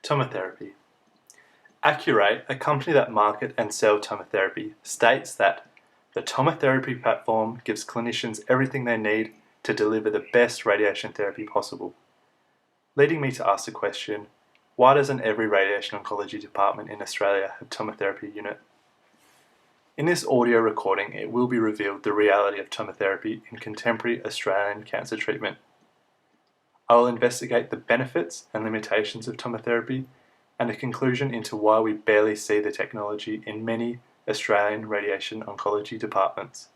TomoTherapy. Accuray, a company that market and sell TomoTherapy, states that the TomoTherapy platform gives clinicians everything they need to deliver the best radiation therapy possible. Leading me to ask the question, why doesn't every radiation oncology department in Australia have TomoTherapy unit? In this audio recording, it will be revealed the reality of TomoTherapy in contemporary Australian cancer treatment. I will investigate the benefits and limitations of TomoTherapy and a conclusion into why we barely see the technology in many Australian radiation oncology departments.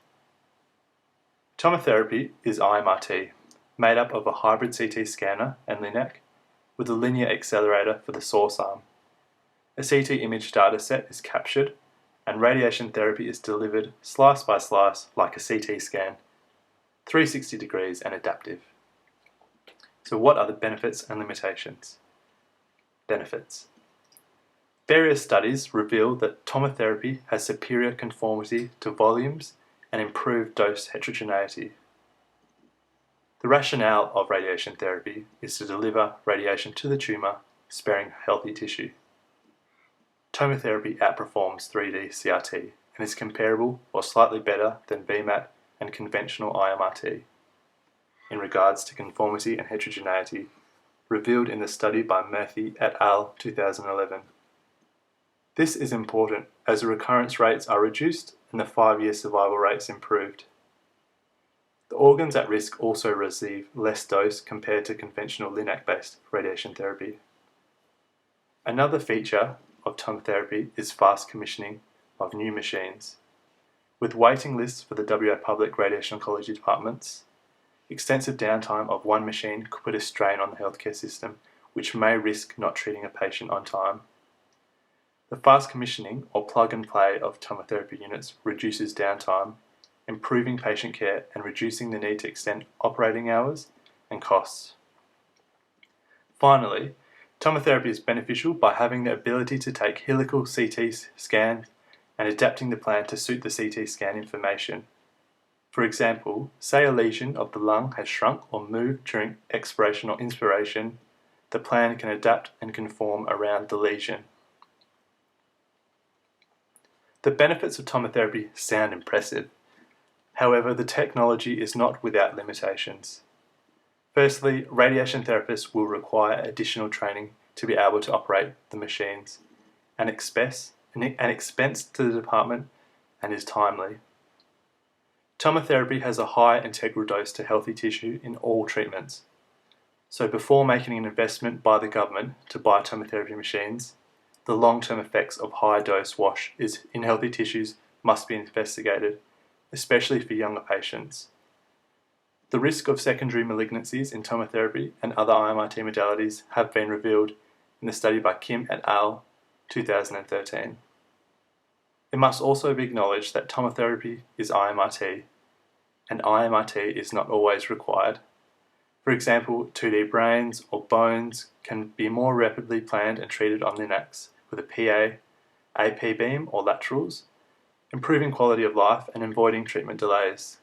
TomoTherapy is IMRT, made up of a hybrid CT scanner and LINAC with a linear accelerator for the source arm. A CT image dataset is captured and radiation therapy is delivered slice by slice like a CT scan, 360 degrees and adaptive. So what are the benefits and limitations? Benefits. Various studies reveal that TomoTherapy has superior conformity to volumes and improved dose heterogeneity. The rationale of radiation therapy is to deliver radiation to the tumour, sparing healthy tissue. TomoTherapy outperforms 3D CRT and is comparable or slightly better than VMAT and conventional IMRT in regards to conformity and heterogeneity, revealed in the study by Murphy et al. 2011. This is important as the recurrence rates are reduced and the 5-year survival rates improved. The organs at risk also receive less dose compared to conventional LINAC-based radiation therapy. Another feature of TomoTherapy is fast commissioning of new machines. With waiting lists for the WA public radiation oncology departments, extensive downtime of one machine could put a strain on the healthcare system, which may risk not treating a patient on time. The fast commissioning or plug and play of TomoTherapy units reduces downtime, improving patient care and reducing the need to extend operating hours and costs. Finally, TomoTherapy is beneficial by having the ability to take helical CT scans and adapting the plan to suit the CT scan information. For example, say a lesion of the lung has shrunk or moved during expiration or inspiration, the plan can adapt and conform around the lesion. The benefits of TomoTherapy sound impressive. However, the technology is not without limitations. Firstly, radiation therapists will require additional training to be able to operate the machines, an expense to the department and is timely. TomoTherapy has a high integral dose to healthy tissue in all treatments. So before making an investment by the government to buy TomoTherapy machines, the long-term effects of high-dose wash in healthy tissues must be investigated, especially for younger patients. The risk of secondary malignancies in TomoTherapy and other IMRT modalities have been revealed in the study by Kim et al. 2013. It must also be acknowledged that TomoTherapy is IMRT, and IMRT is not always required. For example, 2D brains or bones can be more rapidly planned and treated on LINACs with a PA, AP beam or laterals, improving quality of life and avoiding treatment delays.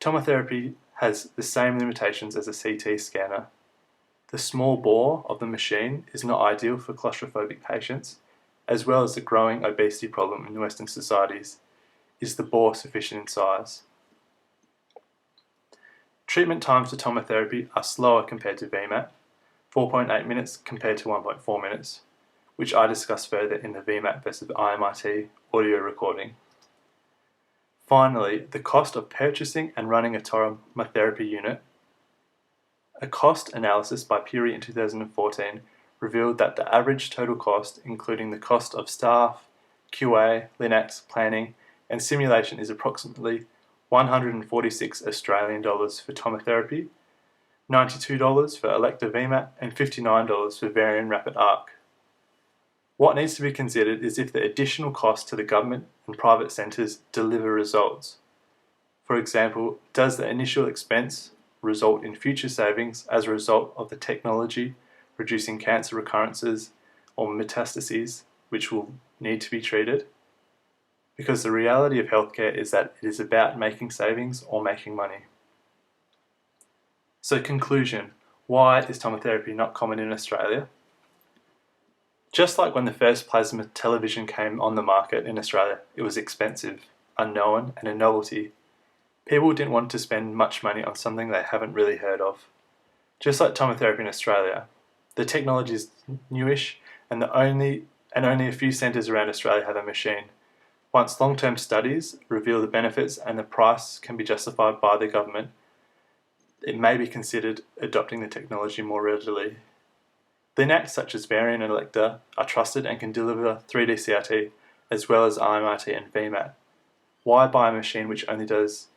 TomoTherapy has the same limitations as a CT scanner. The small bore of the machine is not ideal for claustrophobic patients, as well as the growing obesity problem in Western societies. Is the bore sufficient in size? Treatment times for TomoTherapy are slower compared to VMAT, 4.8 minutes compared to 1.4 minutes, which I discuss further in the VMAT versus IMRT audio recording. Finally, the cost of purchasing and running a TomoTherapy unit. A cost analysis by Puri in 2014 revealed that the average total cost, including the cost of staff, QA, LINACs, planning, and simulation, is approximately $146 Australian dollars for TomoTherapy, $92 for Electa VMAT, and $59 for Varian Rapid Arc. What needs to be considered is if the additional costs to the government and private centres deliver results. For example, does the initial expense result in future savings as a result of the technology reducing cancer recurrences or metastases which will need to be treated? Because the reality of healthcare is that it is about making savings or making money. So conclusion, why is TomoTherapy not common in Australia? Just like when the first plasma television came on the market in Australia, it was expensive, unknown, and a novelty. People didn't want to spend much money on something they haven't really heard of. Just like TomoTherapy in Australia, the technology is newish and only a few centres around Australia have a machine. Once long-term studies reveal the benefits and the price can be justified by the government, it may be considered adopting the technology more readily. Linacs such as Varian and Electa are trusted and can deliver 3D CRT as well as IMRT and VMAT. Why buy a machine which only does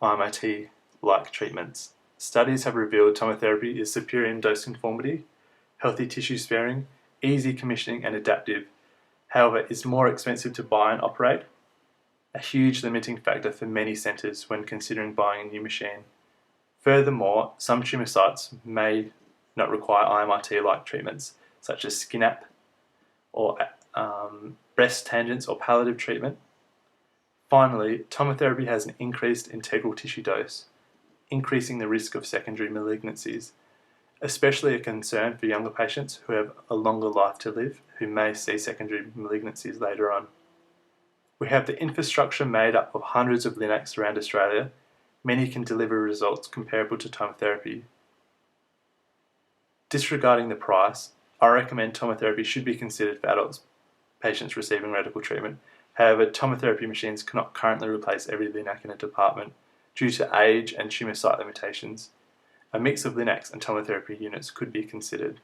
IMRT-like treatments? Studies have revealed TomoTherapy is superior in dose conformity, healthy tissue sparing, easy commissioning and adaptive. However, it's more expensive to buy and operate, a huge limiting factor for many centres when considering buying a new machine. Furthermore, some tumour sites may not require IMRT-like treatments, such as SkinAP or breast tangents or palliative treatment. Finally, TomoTherapy has an increased integral tissue dose, increasing the risk of secondary malignancies, especially a concern for younger patients who have a longer life to live, who may see secondary malignancies later on. We have the infrastructure made up of hundreds of Linacs around Australia. Many can deliver results comparable to TomoTherapy. Disregarding the price, I recommend TomoTherapy should be considered for adults patients receiving radical treatment. However, TomoTherapy machines cannot currently replace every Linac in a department due to age and tumour site limitations. A mix of Linacs and TomoTherapy units could be considered.